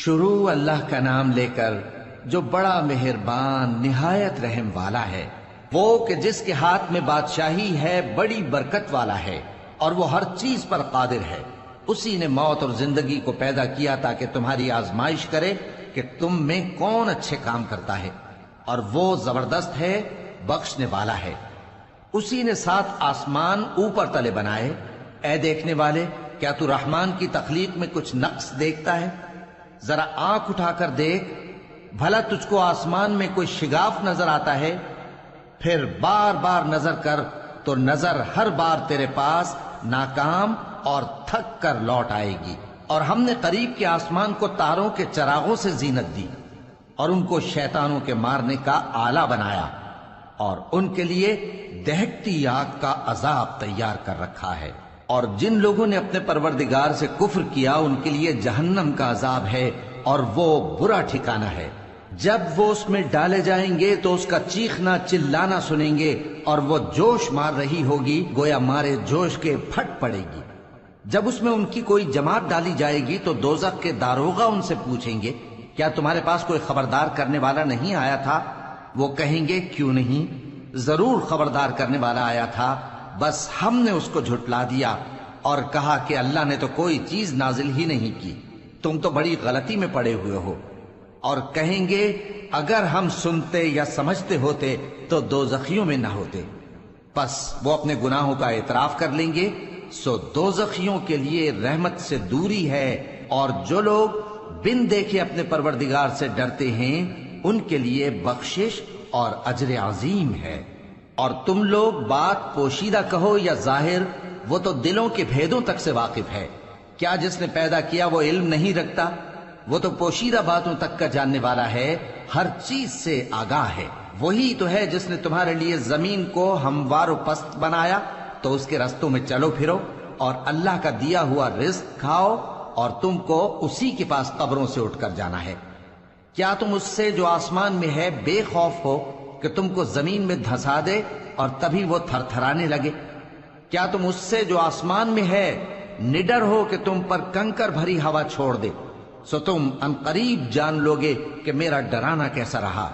شروع اللہ کا نام لے کر جو بڑا مہربان نہایت رحم والا ہے، وہ کہ جس کے ہاتھ میں بادشاہی ہے، بڑی برکت والا ہے اور وہ ہر چیز پر قادر ہے۔ اسی نے موت اور زندگی کو پیدا کیا تاکہ تمہاری آزمائش کرے کہ تم میں کون اچھے کام کرتا ہے، اور وہ زبردست ہے، بخشنے والا ہے۔ اسی نے 7 آسمان اوپر تلے بنائے۔ اے دیکھنے والے، کیا تو رحمان کی تخلیق میں کچھ نقص دیکھتا ہے؟ ذرا آنکھ اٹھا کر دیکھ، بھلا تجھ کو آسمان میں کوئی شگاف نظر آتا ہے؟ پھر بار بار نظر کر تو نظر ہر بار تیرے پاس ناکام اور تھک کر لوٹ آئے گی۔ اور ہم نے قریب کے آسمان کو تاروں کے چراغوں سے زینت دی اور ان کو شیطانوں کے مارنے کا آلہ بنایا، اور ان کے لیے دہکتی آگ کا عذاب تیار کر رکھا ہے۔ اور جن لوگوں نے اپنے پروردگار سے کفر کیا ان کے لیے جہنم کا عذاب ہے، اور وہ برا ٹھکانہ ہے۔ جب وہ اس میں ڈالے جائیں گے تو اس کا چیخنا چلانا سنیں گے، اور وہ جوش مار رہی ہوگی گویا مارے جوش کے پھٹ پڑے گی۔ جب اس میں ان کی کوئی جماعت ڈالی جائے گی تو دوزخ کے داروغہ ان سے پوچھیں گے، کیا تمہارے پاس کوئی خبردار کرنے والا نہیں آیا تھا؟ وہ کہیں گے، کیوں نہیں، ضرور خبردار کرنے والا آیا تھا، بس ہم نے اس کو جھٹلا دیا اور کہا کہ اللہ نے تو کوئی چیز نازل ہی نہیں کی، تم تو بڑی غلطی میں پڑے ہوئے ہو۔ اور کہیں گے، اگر ہم سنتے یا سمجھتے ہوتے تو دوزخیوں میں نہ ہوتے۔ پس وہ اپنے گناہوں کا اعتراف کر لیں گے، سو دوزخیوں کے لیے رحمت سے دوری ہے، اور جو لوگ بن دیکھے اپنے پروردگار سے ڈرتے ہیں ان کے لیے بخشش اور اجر عظیم ہے۔ اور تم لوگ بات پوشیدہ کہو یا ظاہر، وہ تو دلوں کے بھیدوں تک سے واقف ہے۔ کیا جس نے پیدا کیا وہ علم نہیں رکھتا؟ وہ تو پوشیدہ باتوں تک کا جاننے والا ہے، ہر چیز سے آگاہ ہے۔ وہی تو ہے جس نے تمہارے لیے زمین کو ہموار و پست بنایا، تو اس کے رستوں میں چلو پھرو اور اللہ کا دیا ہوا رزق کھاؤ، اور تم کو اسی کے پاس قبروں سے اٹھ کر جانا ہے۔ کیا تم اس سے جو آسمان میں ہے بے خوف ہو کہ تم کو زمین میں دھسا دے اور تبھی وہ تھر تھرانے لگے؟ کیا تم اس سے جو آسمان میں ہے نڈر ہو کہ تم پر کنکر بھری ہوا چھوڑ دے؟ سو تم عنقریب جان لوگے کہ میرا ڈرانا کیسا رہا۔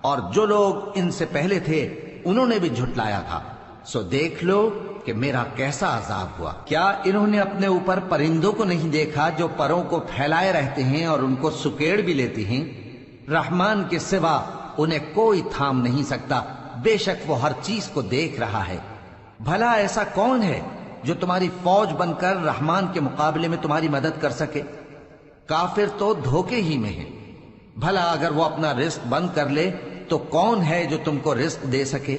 اور جو لوگ ان سے پہلے تھے انہوں نے بھی جھٹلایا تھا، سو دیکھ لو کہ میرا کیسا عذاب ہوا۔ کیا انہوں نے اپنے اوپر پرندوں کو نہیں دیکھا جو پروں کو پھیلائے رہتے ہیں اور ان کو سکیڑ بھی لیتے ہیں؟ رحمان کے سوا انہیں کوئی تھام نہیں سکتا، بے شک وہ ہر چیز کو دیکھ رہا ہے۔ بھلا ایسا کون ہے جو تمہاری فوج بن کر رحمان کے مقابلے میں تمہاری مدد کر سکے؟ کافر تو دھوکے ہی میں ہے۔ بھلا اگر وہ اپنا رزق بند کر لے تو کون ہے جو تم کو رزق دے سکے؟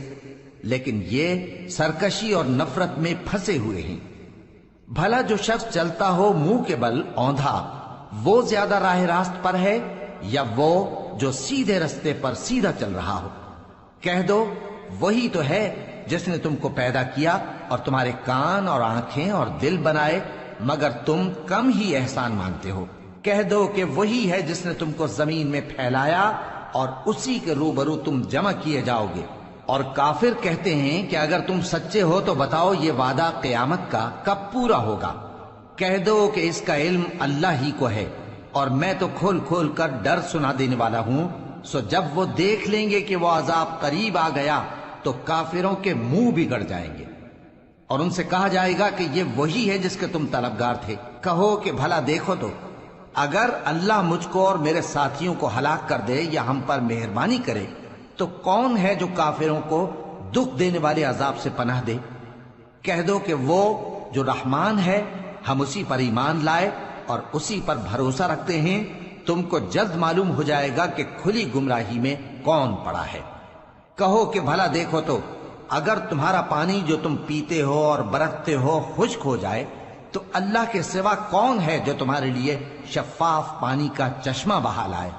لیکن یہ سرکشی اور نفرت میں پھنسے ہوئے ہیں۔ بھلا جو شخص چلتا ہو منہ کے بل اوندھا، وہ زیادہ راہ راست پر ہے یا وہ جو سیدھے رستے پر سیدھا چل رہا ہو؟ کہہ دو، وہی تو ہے جس نے تم کو پیدا کیا اور تمہارے کان اور آنکھیں اور دل بنائے، مگر تم کم ہی احسان مانتے ہو۔ کہہ دو کہ وہی ہے جس نے تم کو زمین میں پھیلایا اور اسی کے روبرو تم جمع کیے جاؤ گے۔ اور کافر کہتے ہیں کہ اگر تم سچے ہو تو بتاؤ یہ وعدہ قیامت کا کب پورا ہوگا؟ کہہ دو کہ اس کا علم اللہ ہی کو ہے، اور میں تو کھول کھول کر ڈر سنا دینے والا ہوں۔ سو جب وہ دیکھ لیں گے کہ وہ عذاب قریب آ گیا تو کافروں کے منہ بگڑ جائیں گے، اور ان سے کہا جائے گا کہ یہ وہی ہے جس کے تم طلبگار تھے۔ کہو کہ بھلا دیکھو تو، اگر اللہ مجھ کو اور میرے ساتھیوں کو ہلاک کر دے یا ہم پر مہربانی کرے تو کون ہے جو کافروں کو دکھ دینے والے عذاب سے پناہ دے؟ کہہ دو کہ وہ جو رحمان ہے، ہم اسی پر ایمان لائے اور اسی پر بھروسہ رکھتے ہیں۔ تم کو جلد معلوم ہو جائے گا کہ کھلی گمراہی میں کون پڑا ہے۔ کہو کہ بھلا دیکھو تو، اگر تمہارا پانی جو تم پیتے ہو اور برتتے ہو خشک ہو جائے تو اللہ کے سوا کون ہے جو تمہارے لیے شفاف پانی کا چشمہ بہا لائے؟